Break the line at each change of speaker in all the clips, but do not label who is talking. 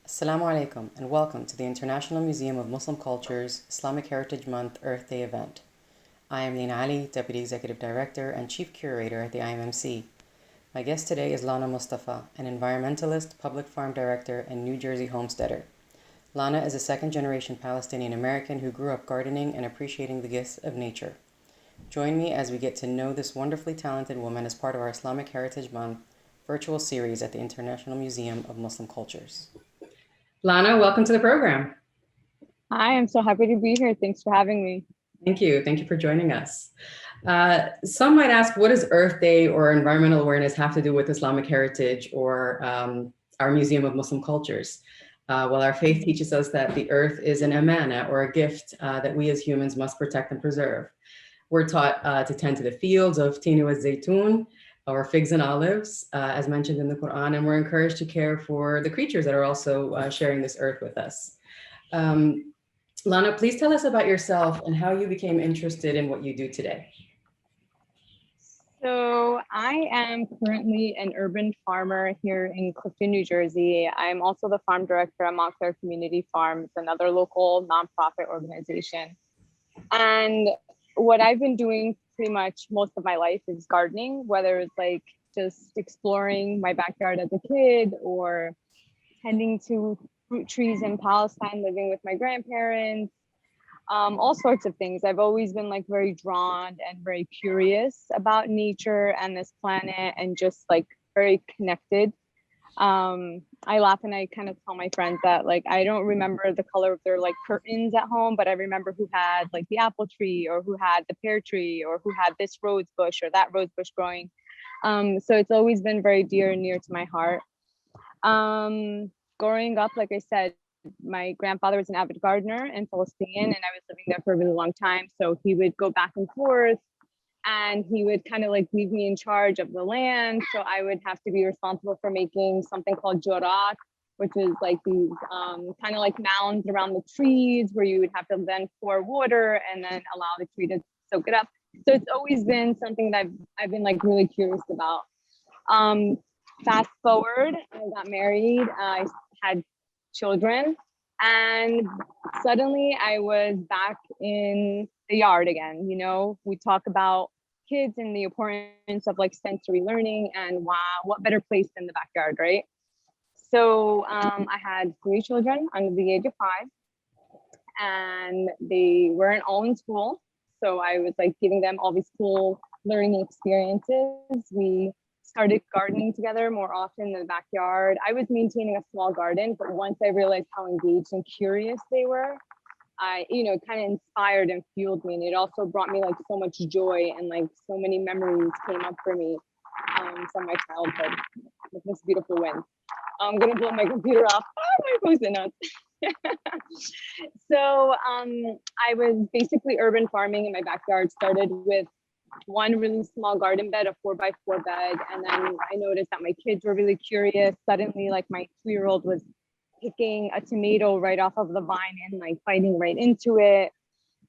Assalamu alaikum and welcome to the International Museum of Muslim Culture's Islamic Heritage Month Earth Day event. I am Lina Ali, Deputy Executive Director and Chief Curator at the IMMC. My guest today is Lana Mustafa, an environmentalist, public farm director, and New Jersey homesteader. Lana is a second-generation Palestinian American who grew up gardening and appreciating the gifts of nature. Join me as we get to know this wonderfully talented woman as part of our Islamic Heritage Month virtual series at the International Museum of Muslim Cultures. Lana, welcome to the program.
Hi, I'm so happy to be here. Thanks for having me.
Thank you. Thank you for joining us. Some might ask, what does Earth Day or environmental awareness have to do with Islamic heritage or our Museum of Muslim Cultures? Well, our faith teaches us that the earth is an amana or a gift that we as humans must protect and preserve. We're taught to tend to the fields of tini wa zaytun, or figs and olives, as mentioned in the Quran, and we're encouraged to care for the creatures that are also sharing this earth with us. Lana, please tell us about yourself and how you became interested in what you do today.
So I am currently an urban farmer here in Clifton, New Jersey. I'm also the farm director at Montclair Community Farms, another local nonprofit organization. And what I've been doing pretty much most of my life is gardening, whether it's like just exploring my backyard as a kid or tending to fruit trees in Palestine, living with my grandparents, all sorts of things. I've always been like very drawn and very curious about nature and this planet and just like very connected. I laugh and I kind of tell my friends that like I don't remember the color of their like curtains at home, but I remember who had like the apple tree or who had the pear tree or who had this rose bush or that rose bush growing. So it's always been very dear and near to my heart. Growing up, like I said, my grandfather was an avid gardener in Palestine, and I was living there for a really long time. So he would go back and forth and he would kind of like leave me in charge of the land. So I would have to be responsible for making something called jorat, which is like these kind of like mounds around the trees where you would have to then pour water and then allow the tree to soak it up. So it's always been something that I've been like really curious about. Fast forward, I got married, I had children, and suddenly I was back in the yard again. You know, we talk about kids and the importance of like sensory learning, and wow, what better place than the backyard, right? So I had 3 children under the age of 5, and they weren't all in school. So I was like giving them all these cool learning experiences. We started gardening together more often in the backyard. I was maintaining a small garden, but once I realized how engaged and curious they were, I, you know, kind of inspired and fueled me. And it also brought me like so much joy and like so many memories came up for me from my childhood with this beautiful wind. I'm gonna blow my computer off. Oh, my post-it notes. So I was basically urban farming in my backyard, started with one really small garden bed, a 4x4 bed. And then I noticed that my kids were really curious. Suddenly, like my 2-year-old was picking a tomato right off of the vine and like biting right into it.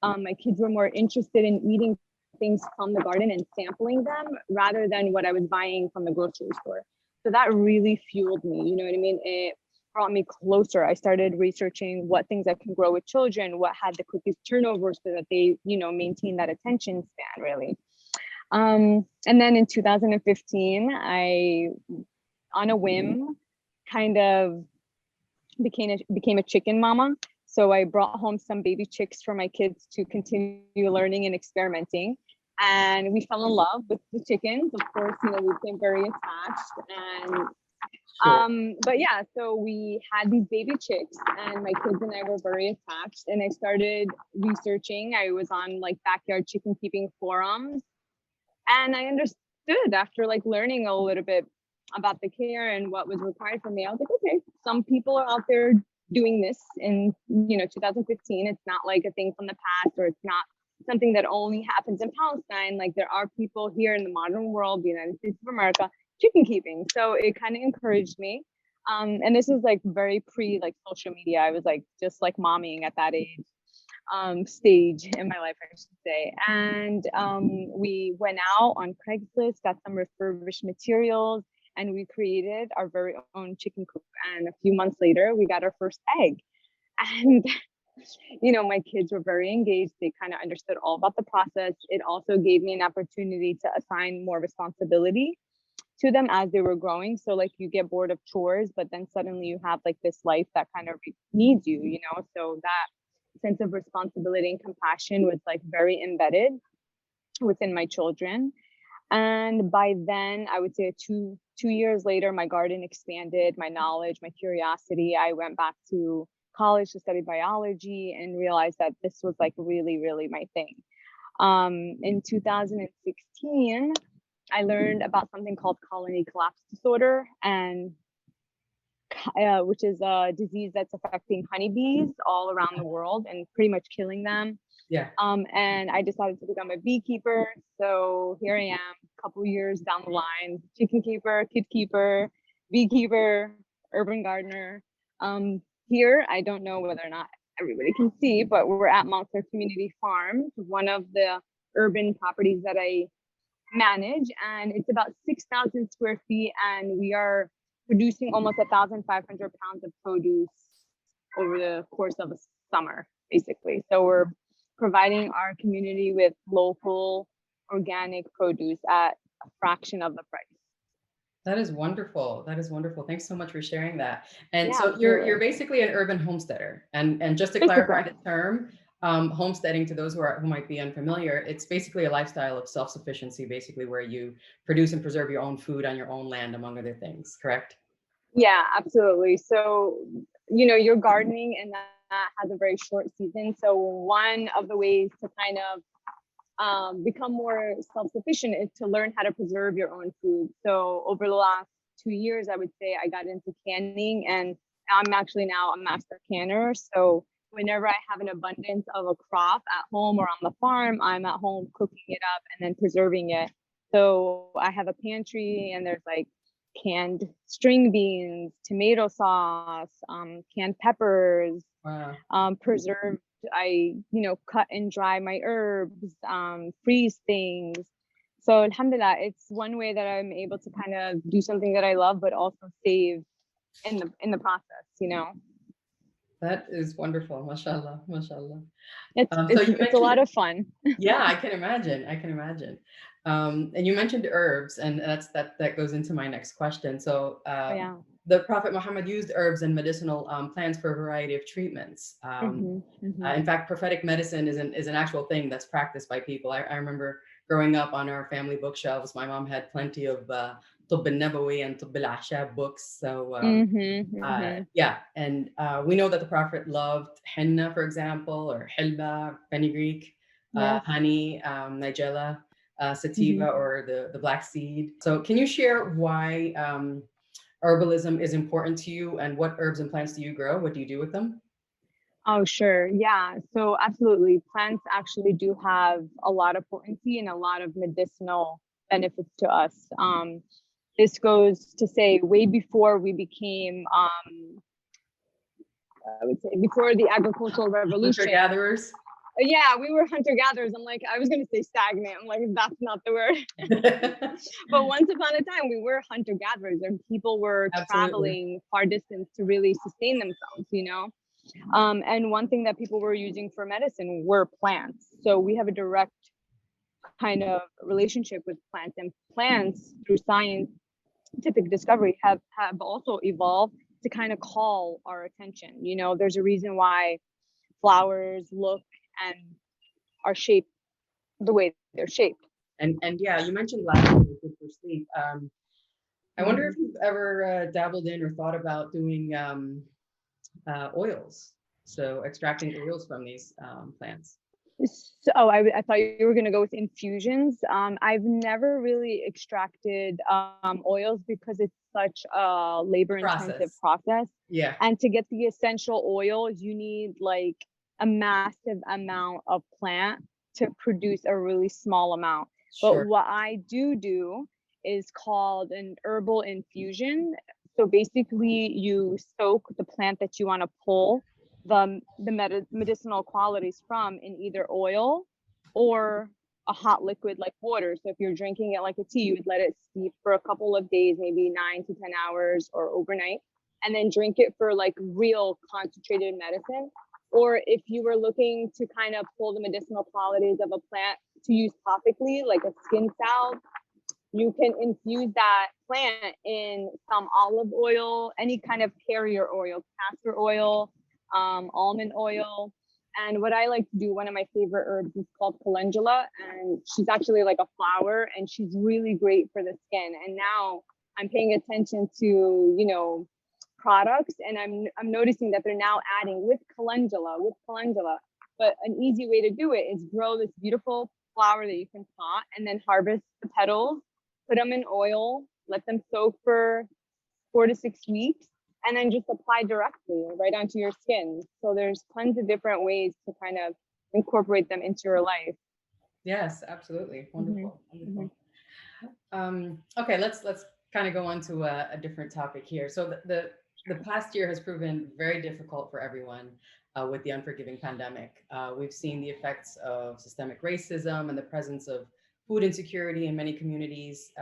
My kids were more interested in eating things from the garden and sampling them rather than what I was buying from the grocery store. So that really fueled me, you know what I mean? It brought me closer. I started researching what things I can grow with children, what had the quickest turnover so that they, you know, maintain that attention span really. And then in 2015, I, on a whim, kind of became a chicken mama. So I brought home some baby chicks for my kids to continue learning and experimenting. And we fell in love with the chickens. Of course, you know, we became very attached. And but yeah, so we had these baby chicks and my kids and I were very attached. And I started researching. I was on like backyard chicken keeping forums. And I understood after like learning a little bit about the care and what was required from me. I was like, okay, some people are out there doing this in, you know, 2015. It's not like a thing from the past, or it's not something that only happens in Palestine. Like there are people here in the modern world, the United States of America, chicken keeping. So it kind of encouraged me. And this is like very pre like social media. I was like just like momming at that age. Stage in my life, I should say. And we went out on Craigslist, got some refurbished materials, and we created our very own chicken coop. And a few months later, we got our first egg. And my kids were very engaged. They kind of understood all about the process. It also gave me an opportunity to assign more responsibility to them as they were growing. So like you get bored of chores, but then suddenly you have like this life that kind of needs you, so that sense of responsibility and compassion was like very embedded within my children. And by then, I would say two years later, my garden expanded, my knowledge, my curiosity. I went back to college to study biology and realized that this was like really, really my thing. In 2016, I learned about something called colony collapse disorder, and which is a disease that's affecting honeybees all around the world and pretty much killing them.
Yeah.
And I decided to become a beekeeper. So here I am, a couple years down the line, chicken keeper, kid keeper, beekeeper, urban gardener. Here, I don't know whether or not everybody can see, but we're at Montclair Community Farm, one of the urban properties that I manage, and it's about 6,000 square feet, and we are producing almost 1,500 pounds of produce over the course of a summer, basically. So we're providing our community with local organic produce at a fraction of the price.
That is wonderful. That is wonderful. Thanks so much for sharing that. And
Yeah,
so you're
absolutely.
basically an urban homesteader. And just to
Basically.
clarify the term, homesteading, to those who might be unfamiliar, it's basically a lifestyle of self-sufficiency, basically where you produce and preserve your own food on your own land, among other things, correct?
Yeah, absolutely. So, you're gardening and that has a very short season. So one of the ways to kind of become more self-sufficient is to learn how to preserve your own food. So over the last 2 years, I would say I got into canning, and I'm actually now a master canner. So whenever I have an abundance of a crop at home or on the farm, I'm at home cooking it up and then preserving it. So I have a pantry, and there's like canned string beans, tomato sauce, canned peppers,
Wow.
preserved. I, cut and dry my herbs, freeze things. So alhamdulillah, it's one way that I'm able to kind of do something that I love, but also save in the process.
That is wonderful. MashaAllah. MashaAllah.
It's
So you
it's a lot
mentioned,
of fun.
yeah, I can imagine. I can imagine. And you mentioned herbs, and that goes into my next question. So
Yeah.
the Prophet Muhammad used herbs and medicinal plants for a variety of treatments. In fact, prophetic medicine is an actual thing that's practiced by people. I remember growing up on our family bookshelves, my mom had plenty of Tubb al-Nabawi and Tubb al-Ashab books. So yeah, and we know that the Prophet loved henna, for example, or hilba, fenugreek,
Yes.
honey, nigella, sativa, or the black seed. So can you share why herbalism is important to you, and what herbs and plants do you grow? What do you do with them?
Oh, sure. Yeah. So absolutely. Plants actually do have a lot of potency and a lot of medicinal benefits to us. This goes to say way before we became, I would say before the agricultural revolution.
Hunter gatherers.
Yeah, we were hunter gatherers. I was going to say stagnant. I'm like, that's not the word. But once upon a time, we were hunter gatherers, and people were traveling far distance to really sustain themselves, And one thing that people were using for medicine were plants. So we have a direct kind of relationship with plants, and plants through scientific discovery have also evolved to kind of call our attention. There's a reason why flowers look and are shaped the way they're shaped.
And yeah, you mentioned lavender good for sleep. I wonder if you've ever dabbled in or thought about doing oils, so extracting oils from these plants.
So I thought you were going to go with infusions. I've never really extracted oils because it's such a labor-intensive process.
Yeah.
And to get the essential oils, you need like a massive amount of plant to produce a really small amount.
Sure.
But what I do is called an herbal infusion. So basically you soak the plant that you want to pull the medicinal qualities from in either oil or a hot liquid like water. So if you're drinking it like a tea, you would let it steep for a couple of days, maybe 9 to 10 hours or overnight, and then drink it for like real concentrated medicine. Or if you were looking to kind of pull the medicinal qualities of a plant to use topically, like a skin salve, you can infuse that plant in some olive oil, any kind of carrier oil, castor oil, almond oil. And what I like to do, one of my favorite herbs is called calendula, and she's actually like a flower, and she's really great for the skin. And now I'm paying attention to, products, and I'm noticing that they're now adding with calendula. But an easy way to do it is grow this beautiful flower that you can pot, and then harvest the petals, put them in oil, let them soak for 4 to 6 weeks, and then just apply directly right onto your skin. So there's tons of different ways to kind of incorporate them into your life.
Yes, absolutely. Wonderful. Mm-hmm. Wonderful. Okay, let's kind of go on to a different topic here. So the past year has proven very difficult for everyone with the unforgiving pandemic. We've seen the effects of systemic racism and the presence of food insecurity in many communities,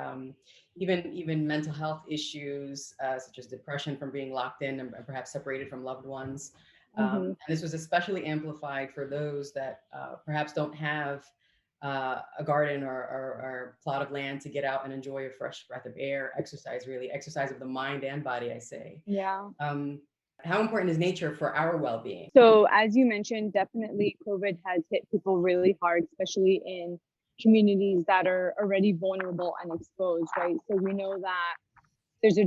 even mental health issues such as depression from being locked in and perhaps separated from loved ones. And this was especially amplified for those that perhaps don't have a garden or plot of land to get out and enjoy a fresh breath of air, exercise of the mind and body, I say.
Yeah.
How important is nature for our well-being?
So as you mentioned, definitely COVID has hit people really hard, especially in communities that are already vulnerable and exposed, right? So we know that there's a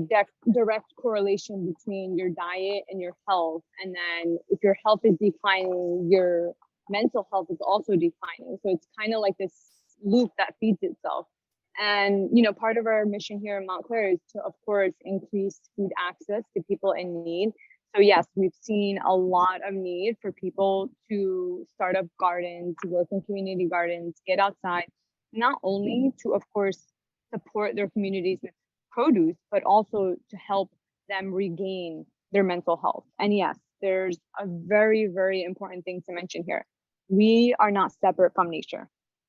direct correlation between your diet and your health. And then if your health is declining, your mental health is also declining. So it's kind of like this loop that feeds itself. And, part of our mission here in Montclair is to, of course, increase food access to people in need. So yes, we've seen a lot of need for people to start up gardens, to work in community gardens, get outside, not only to, of course, support their communities with produce, but also to help them regain their mental health. And yes, there's a very, very important thing to mention here. We are not separate from nature,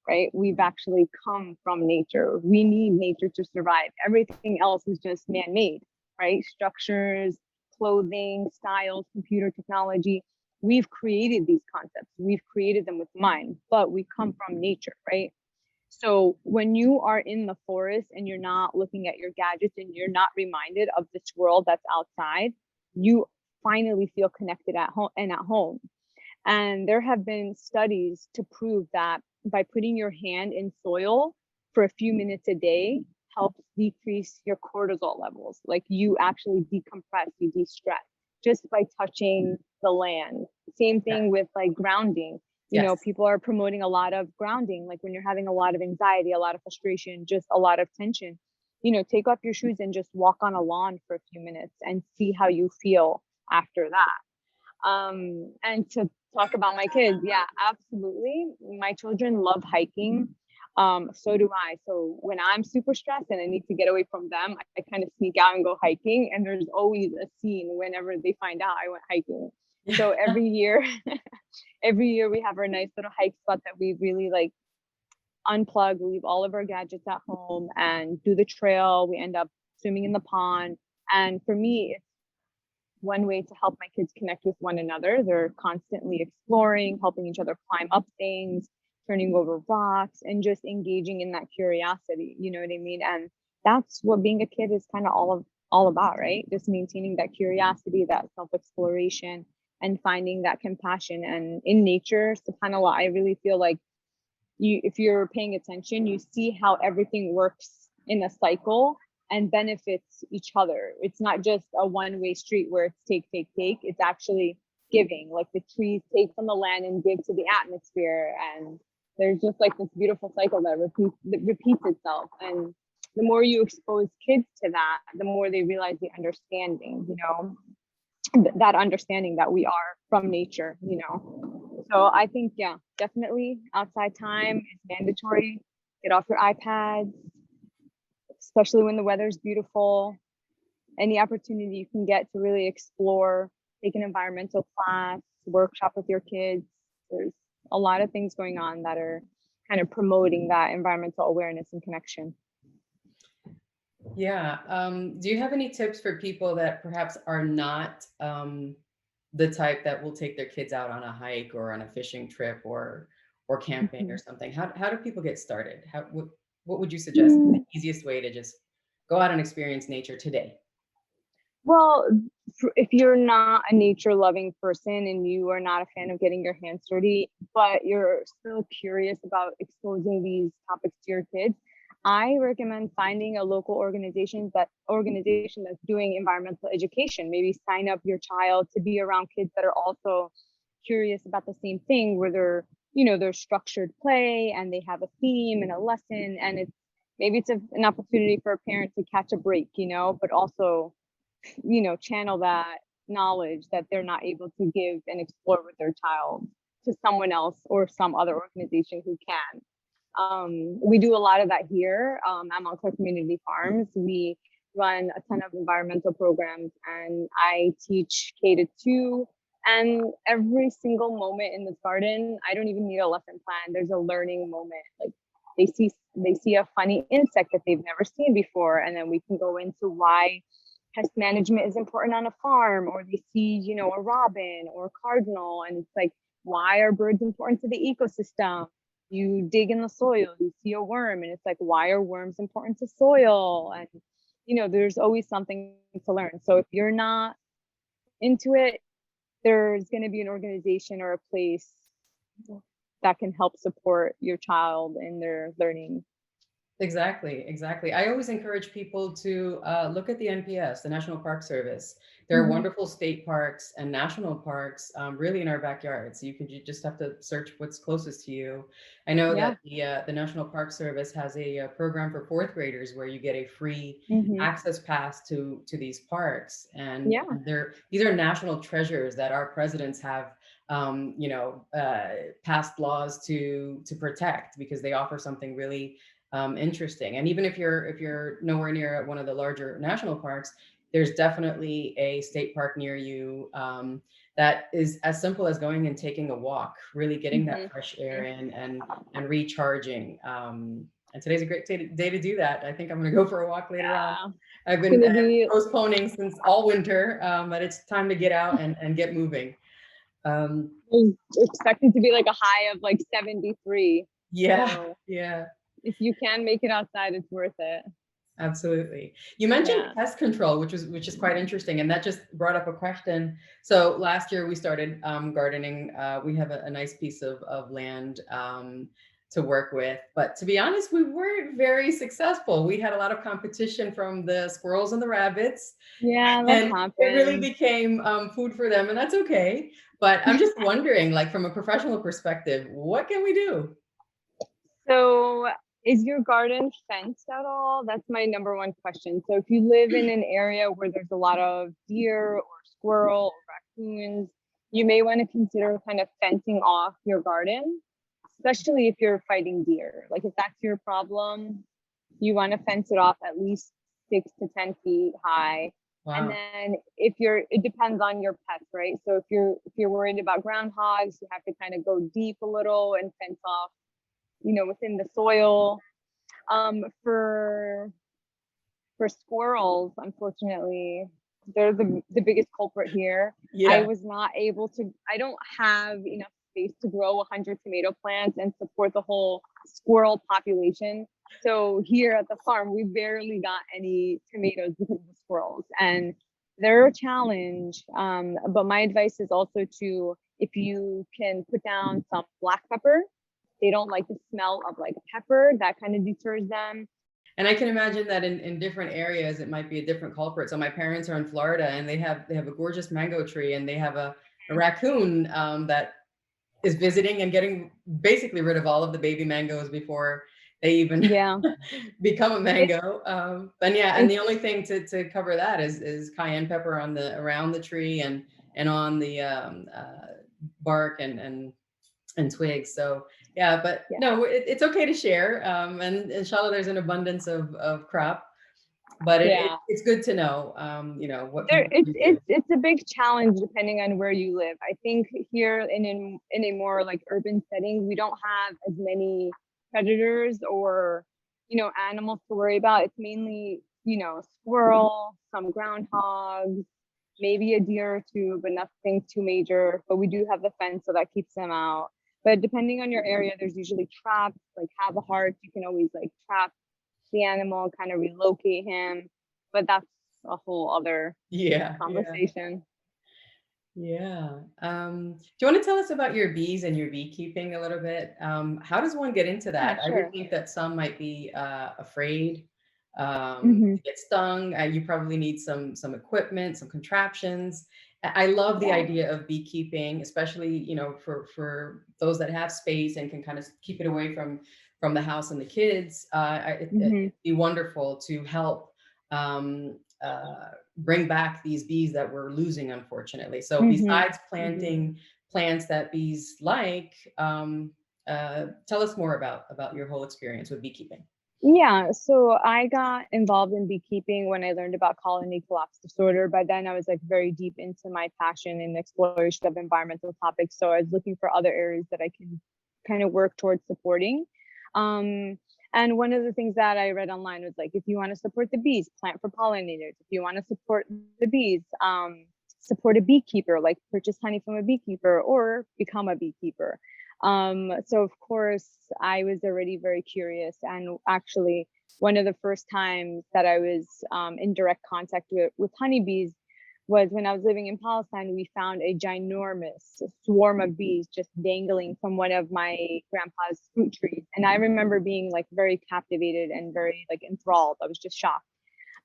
right? We've actually come from nature. We need nature to survive. Everything else is just man-made, right? Structures, clothing, styles, computer technology. We've created these concepts. We've created them with mind, but we come from nature, right? So when you are in the forest and you're not looking at your gadgets and you're not reminded of this world that's outside, you finally feel connected at home and at home. And there have been studies to prove that by putting your hand in soil for a few minutes a day helps decrease your cortisol levels. Like you actually decompress, you de-stress just by touching the land. Same thing with like grounding. People are promoting a lot of grounding, like when you're having a lot of anxiety, a lot of frustration, just a lot of tension, take off your shoes and just walk on a lawn for a few minutes and see how you feel after that. And to talk about my kids, yeah, absolutely. My children love hiking. So do I. So when I'm super stressed and I need to get away from them, I kind of sneak out and go hiking. And there's always a scene whenever they find out I went hiking. So every year we have our nice little hike spot that we really like unplug, leave all of our gadgets at home and do the trail. We end up swimming in the pond. And for me, it's one way to help my kids connect with one another. They're constantly exploring, helping each other climb up things, turning over rocks, and just engaging in that curiosity. You know what I mean? And that's what being a kid is kind of all about, right? Just maintaining that curiosity, that self-exploration, and finding that compassion. And in nature, subhanAllah, I really feel like if you're paying attention, you see how everything works in a cycle and benefits each other. It's not just a one-way street where it's take. It's actually giving. Like the trees take from the land and give to the atmosphere. And there's just like this beautiful cycle that repeats itself. And the more you expose kids to that, the more they realize the understanding, that understanding that we are from nature, So I think, yeah, definitely outside time is mandatory. Get off your iPads, especially when the weather's beautiful. Any opportunity you can get to really explore, take an environmental class, workshop with your kids. There's a lot of things going on that are kind of promoting that environmental awareness and connection.
Yeah. Do you have any tips for people that perhaps are not the type that will take their kids out on a hike or on a fishing trip or camping or something? How do people get started? What would you suggest is the easiest way to just go out and experience nature today?
Well, if you're not a nature loving person and you are not a fan of getting your hands dirty, but you're still curious about exposing these topics to your kids, I recommend finding a local organization that's doing environmental education. Maybe sign up your child to be around kids that are also curious about the same thing, where there's structured play and they have a theme and a lesson, and it's an opportunity for a parent to catch a break, but also channel that knowledge that they're not able to give and explore with their child to someone else or some other organization who can. We do a lot of that here at Montclair Community Farms. We run a ton of environmental programs, and I teach K-2. And every single moment in this garden, I don't even need a lesson plan. There's a learning moment. Like they see a funny insect that they've never seen before, and then we can go into why pest management is important on a farm, or they see, a robin or a cardinal, and it's like, why are birds important to the ecosystem? You dig in the soil, you see a worm, and it's like, why are worms important to soil? And there's always something to learn. So if you're not into it, there's going to be an organization or a place that can help support your child in their learning.
Exactly. I always encourage people to look at the NPS, the National Park Service. There are wonderful state parks and national parks really in our backyards. You just have to search what's closest to you. I know that the National Park Service has a program for fourth graders where you get a free access pass to these parks, and these are national treasures that our presidents have passed laws to protect, because they offer something really interesting. And even if you're nowhere near one of the larger national parks, there's definitely a state park near you that is as simple as going and taking a walk, really getting that fresh air in and recharging. And today's a great day to do that. I think I'm going to go for a walk later on. I've been postponing since all winter, but it's time to get out and get moving.
Expected to be like a high of like 73.
Yeah.
So
yeah.
If you can make it outside, it's worth it.
Absolutely. You mentioned pest control, which is quite interesting, and that just brought up a question. So last year we started gardening. We have a nice piece of land to work with, but to be honest, we weren't very successful. We had a lot of competition from the squirrels and the rabbits.
Yeah, that happens.
It really became food for them, and that's okay. But I'm just wondering, like from a professional perspective, what can we do?
So is your garden fenced at all? That's my number one question. So if you live in an area where there's a lot of deer or squirrel or raccoons, you may want to consider kind of fencing off your garden, especially if you're fighting deer. Like if that's your problem, you want to fence it off at least 6 to 10 feet high. Wow. And then it depends on your pets, right? So if you're worried about groundhogs, you have to kind of go deep a little and fence off within the soil. For squirrels, unfortunately, they're the biggest culprit here. I don't have enough space to grow 100 tomato plants and support the whole squirrel population. So here at the farm, we barely got any tomatoes because of the squirrels, and they're a challenge. But my advice is also if you can put down some black pepper. They don't like the smell of like pepper. That kind of deters them.
And I can imagine that in different areas, it might be a different culprit. So my parents are in Florida, and they have a gorgeous mango tree, and they have a raccoon that is visiting and getting basically rid of all of the baby mangoes before they even become a mango. And the only thing to cover that is cayenne pepper around the tree and on the bark and twigs. So no, it's okay to share. And inshallah, there's an abundance of crop, but it's good to know, what
it's a big challenge depending on where you live. I think here in a more like urban setting, we don't have as many predators or, animals to worry about. It's mainly, squirrel, some groundhogs, maybe a deer or two, but nothing too major. But we do have the fence, so that keeps them out. But depending on your area, there's usually traps, like have a heart. You can always like trap the animal, kind of relocate him. But that's a whole other conversation.
Yeah. Do you want to tell us about your bees and your beekeeping a little bit? How does one get into that?
Yeah,
I
sure.
would think that some might be afraid
Mm-hmm.
to get stung. You probably need some equipment, some contraptions. I love the idea of beekeeping, especially for those that have space and can kind of keep it away from the house and the kids. It'd be wonderful to help. Bring back these bees that we're losing, unfortunately. So besides planting plants that bees like, tell us more about your whole experience with beekeeping.
Yeah, so I got involved in beekeeping when I learned about colony collapse disorder. By then, I was like very deep into my passion and exploration of environmental topics. So I was looking for other areas that I can kind of work towards supporting. And one of the things that I read online was like, if you want to support the bees, plant for pollinators. If you want to support the bees, support a beekeeper, like purchase honey from a beekeeper or become a beekeeper. So of course I was already very curious, and actually one of the first times that I was in direct contact with honeybees was when I was living in Palestine. We found a ginormous swarm of bees just dangling from one of my grandpa's fruit trees. And I remember being like very captivated and very like enthralled. I was just shocked.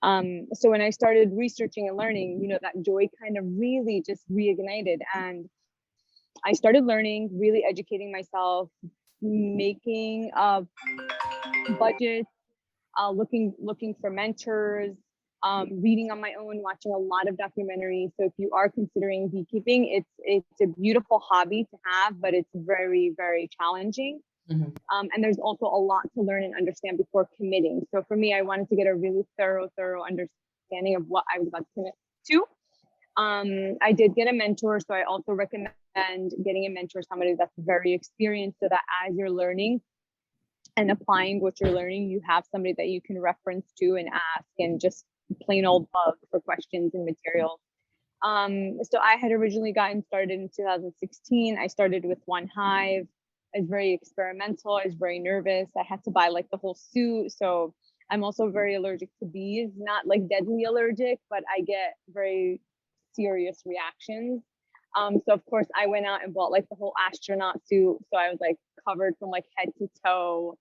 So when I started researching and learning, that joy kind of really just reignited. And I started learning, really educating myself, making budgets, looking for mentors, reading on my own, watching a lot of documentaries. So if you are considering beekeeping, it's a beautiful hobby to have, but it's very, very challenging. And there's also a lot to learn and understand before committing. So for me, I wanted to get a really thorough understanding of what I was about to commit to. I did get a mentor, so I also recommend getting a mentor, somebody that's very experienced, so that as you're learning and applying what you're learning, you have somebody that you can reference to and ask and just plain old bug for questions and materials. So I had originally gotten started in 2016. I started with one hive. I was very experimental. I was very nervous. I had to buy like the whole suit. So I'm also very allergic to bees, not like deadly allergic, but I get very serious reactions. So of course I went out and bought like the whole astronaut suit. So I was like covered from like head to toe.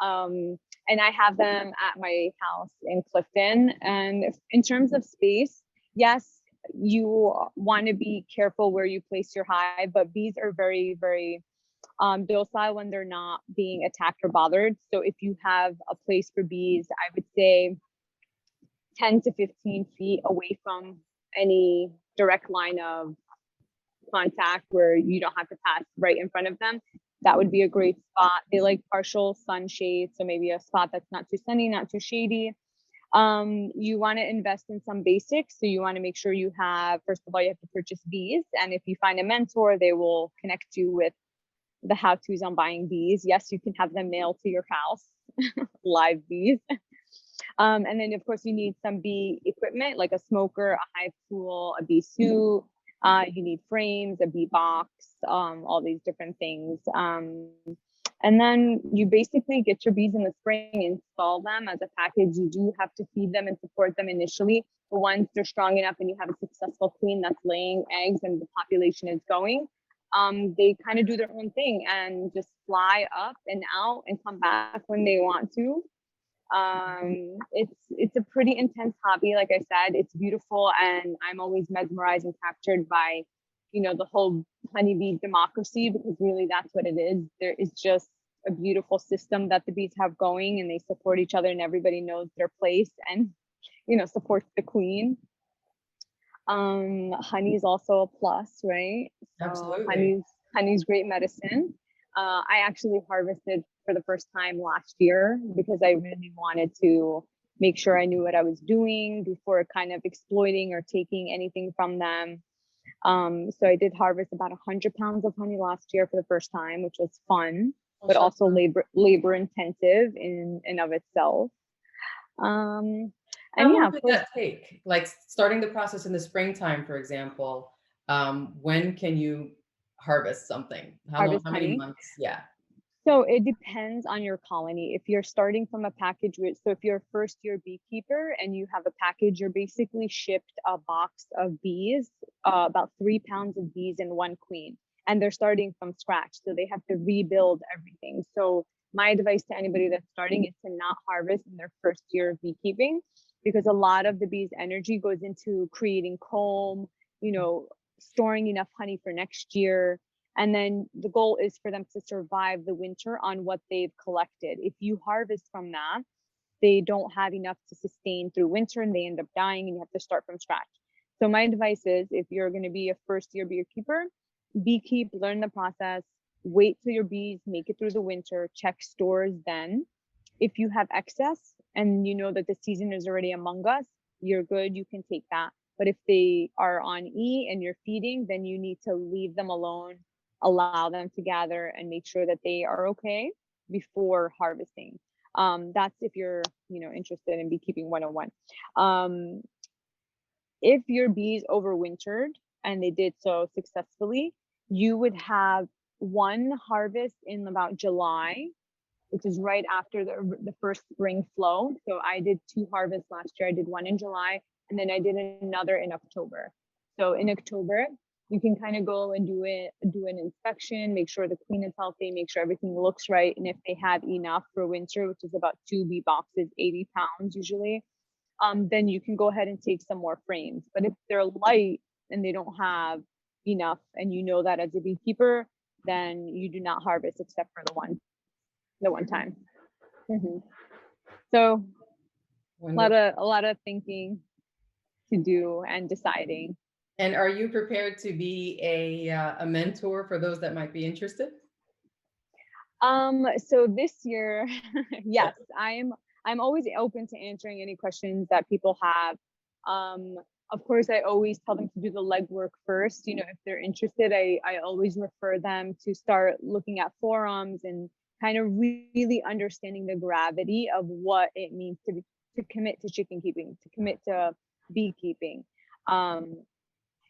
And I have them at my house in Clifton. And in terms of space, yes, you want to be careful where you place your hive, but bees are very, very docile when they're not being attacked or bothered. So if you have a place for bees, I would say 10 to 15 feet away from any direct line of contact where you don't have to pass right in front of them. That would be a great spot. They like partial sunshade, so maybe a spot that's not too sunny, not too shady. You want to invest in some basics. So you want to make sure you have, first of all, you have to purchase bees. And if you find a mentor, they will connect you with the how-tos on buying bees. Yes, you can have them mailed to your house, live bees. And then of course you need some bee equipment, like a smoker, a hive tool, a bee suit. You need frames, a bee box, all these different things. And then you basically get your bees in the spring, install them as a package. You do have to feed them and support them initially. But once they're strong enough and you have a successful queen that's laying eggs and the population is going, they kind of do their own thing and just fly up and out and come back when they want to. It's a pretty intense hobby. Like I said, it's beautiful, and I'm always mesmerized and captured by, the whole honeybee democracy, because really that's what it is. There is just a beautiful system that the bees have going, and they support each other, and everybody knows their place and, supports the queen. Honey is also a plus, right? So
Absolutely.
honey's great medicine. I actually harvested for the first time last year because I really wanted to make sure I knew what I was doing before kind of exploiting or taking anything from them. So I did harvest about 100 pounds of honey last year for the first time, which was fun. but also labor intensive in and of itself. And
How
yeah,
long
of
did
course,
that take? Like starting the process in the springtime, for example, when can you harvest something? How long,
harvest
how many
honey.
months? Yeah.
So it depends on your colony. If you're starting from a package so if you're a first year beekeeper and you have a package, you're basically shipped a box of bees, about 3 pounds of bees and one queen. And they're starting from scratch. So they have to rebuild everything. So my advice to anybody that's starting is to not harvest in their first year of beekeeping, because a lot of the bees' energy goes into creating comb, storing enough honey for next year. And then the goal is for them to survive the winter on what they've collected. If you harvest from that, they don't have enough to sustain through winter and they end up dying and you have to start from scratch. So my advice is, if you're going to be a first year beekeeper, beekeep, learn the process, wait till your bees make it through the winter, check stores then. If you have excess and you know that the season is already among us, you're good, you can take that. But if they are on E and you're feeding, then you need to leave them alone, allow them to gather and make sure that they are okay before harvesting. That's if you're, interested in beekeeping 101. If your bees overwintered and they did so successfully, you would have one harvest in about July, which is right after the first spring flow. So I did 2 harvests last year. I did one in July and then I did another in October. So in October, you can kind of go and do an inspection, make sure the queen is healthy, make sure everything looks right. And if they have enough for winter, which is about 2 bee boxes, 80 pounds usually, then you can go ahead and take some more frames. But if they're light and they don't have enough, and you know that as a beekeeper, then you do not harvest except for the one time. Mm-hmm. So a lot of thinking to do and deciding.
And are you prepared to be a mentor for those that might be interested?
So this year, yes, I'm always open to answering any questions that people have. Of course, I always tell them to do the legwork first. If they're interested, I always refer them to start looking at forums and kind of really understanding the gravity of what it means to commit to chicken keeping, to commit to beekeeping.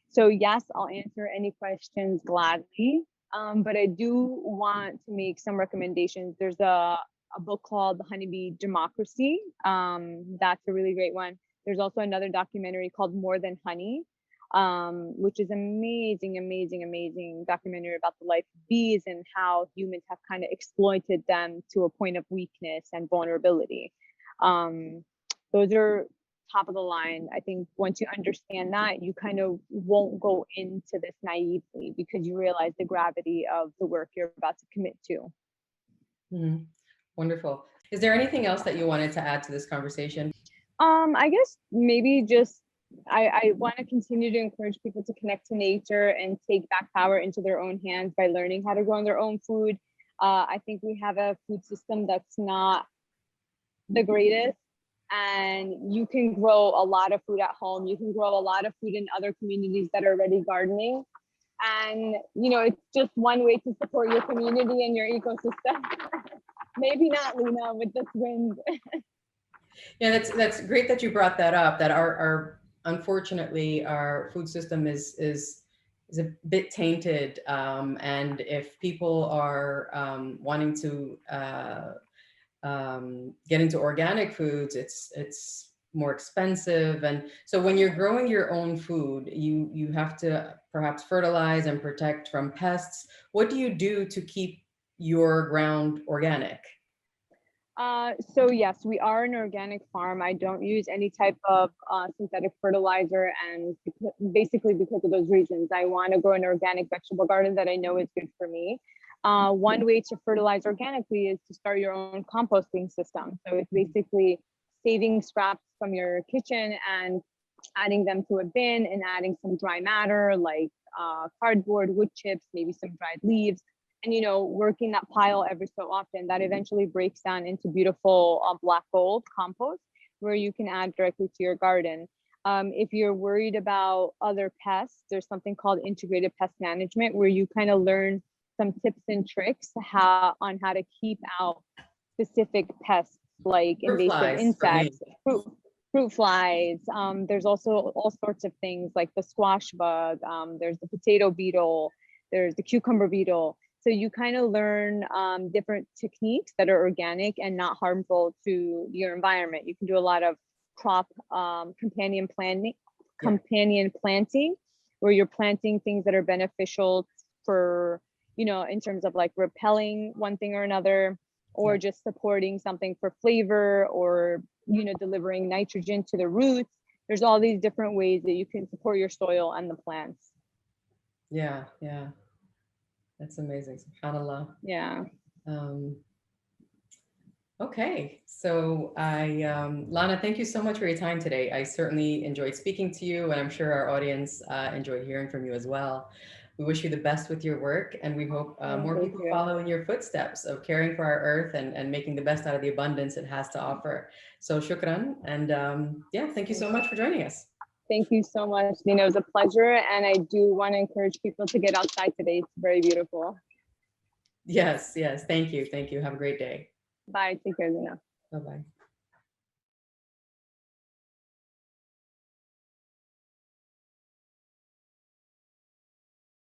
So yes, I'll answer any questions gladly. But I do want to make some recommendations. There's a book called The Honeybee Democracy. That's a really great one. There's also another documentary called More Than Honey, which is amazing, amazing, amazing documentary about the life of bees and how humans have kind of exploited them to a point of weakness and vulnerability. Those are top of the line. I think once you understand that, you kind of won't go into this naively because you realize the gravity of the work you're about to commit to.
Mm-hmm. Wonderful. Is there anything else that you wanted to add to this conversation?
I guess maybe just I want to continue to encourage people to connect to nature and take back power into their own hands by learning how to grow their own food. I think we have a food system that's not the greatest, and you can grow a lot of food at home. You can grow a lot of food in other communities that are already gardening. And, it's just one way to support your community and your ecosystem. Maybe not, Lena, with this wind.
Yeah, that's great that you brought that up, that our unfortunately, our food system is a bit tainted. And if people are wanting to get into organic foods, it's more expensive. And so when you're growing your own food, you have to perhaps fertilize and protect from pests. What do you do to keep your ground organic?
So yes, we are an organic farm. I don't use any type of synthetic fertilizer, and basically because of those reasons. I want to grow an organic vegetable garden that I know is good for me. One way to fertilize organically is to start your own composting system. So it's basically saving scraps from your kitchen and adding them to a bin and adding some dry matter like cardboard, wood chips, maybe some dried leaves, and working that pile every so often. That eventually breaks down into beautiful black gold compost where you can add directly to your garden. If you're worried about other pests, there's something called integrated pest management where you kind of learn some tips and tricks on how to keep out specific pests like
Fruit
invasive
flies for me.
insects, fruit flies. There's also all sorts of things like the squash bug. There's the potato beetle. There's the cucumber beetle. So you kind of learn different techniques that are organic and not harmful to your environment. You can do a lot of crop companion planting, where you're planting things that are beneficial for, you know, in terms of like repelling one thing or another, or just supporting something for flavor, or, you know, delivering nitrogen to the roots. There's all these different ways that you can support your soil and the plants.
Yeah, yeah. That's amazing. SubhanAllah.
Yeah.
Okay, so Lana, thank you so much for your time today. I certainly enjoyed speaking to you, and I'm sure our audience enjoyed hearing from you as well. We wish you the best with your work, and we hope more people follow in your footsteps of caring for our earth and making the best out of the abundance it has to offer. So shukran, and yeah, thank you so much for joining us.
Thank you so much, Nina. It was a pleasure, and I do want to encourage people to get outside today. It's very beautiful.
Yes, yes. Thank you. Thank you. Have a great day.
Bye. Take care, Nina.
Bye-bye.